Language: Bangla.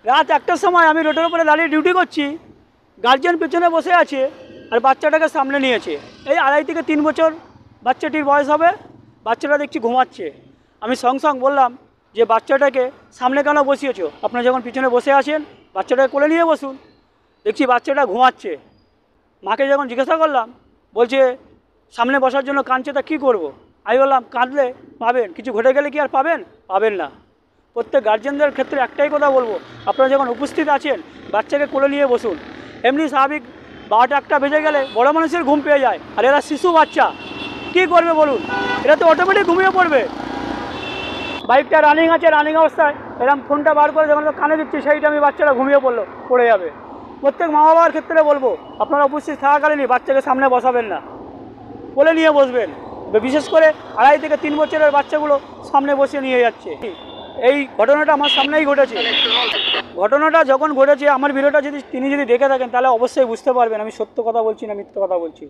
রাত 1টার সময় আমি রোডের উপরে দাঁড়িয়ে ডিউটি করছি, গার্জিয়ান পেছনে বসে আছে আর বাচ্চাটাকে সামনে নিয়েছে। এই 2.5 থেকে 3 বছর বাচ্চাটির বয়স হবে। বাচ্চাটা দেখছি ঘুমাচ্ছে। আমি সঙ্গে বললাম যে বাচ্চাটাকে সামনে কেন বসিয়েছো? আপনারা যখন পিছনে বসে আছেন বাচ্চাটাকে কোলে নিয়ে বসুন। দেখছি বাচ্চাটা ঘুমাচ্ছে। মাকে যখন জিজ্ঞাসা করলাম, বলছে সামনে বসার জন্য কাঁদছে, তা কী করবো? আমি বললাম কাঁদলে পাবেন, কিছু ঘটে গেলে কি আর পাবেন? পাবেন না। প্রত্যেক গার্জেনদের ক্ষেত্রে একটাই কথা বলবো, আপনারা যখন উপস্থিত আছেন বাচ্চাকে কোলে নিয়ে বসুন। এমনি স্বাভাবিক 12টা 1টা বেজে গেলে বড় মানুষের ঘুম পেয়ে যায়, আর এরা শিশু বাচ্চা কী করবে বলুন? এরা তো অটোমেটিক ঘুমিয়ে পড়বে। বাইকটা রানিং আছে, রানিং অবস্থায় এরকম ফোনটা বার করে যখন কানে দিচ্ছি সেই টাইমে বাচ্চারা ঘুমিয়ে পড়ে যাবে। প্রত্যেক মা বাবার ক্ষেত্রে বলবো, আপনারা উপস্থিত থাকাকালীনই বাচ্চাকে সামনে বসাবেন না, কোলে নিয়ে বসবেন। বিশেষ করে 2.5 থেকে 3 বছরের বাচ্চাগুলো সামনে বসে নিয়ে যাচ্ছে। এই ঘটনাটা আমার সামনেই ঘটেছে। ঘটনাটা যখন ঘটেছে আমার ভিডিওটা যদি তিনি দেখে থাকেন তাহলে অবশ্যই বুঝতে পারবেন আমি সত্য কথা বলছি না মিথ্যে কথা বলছি।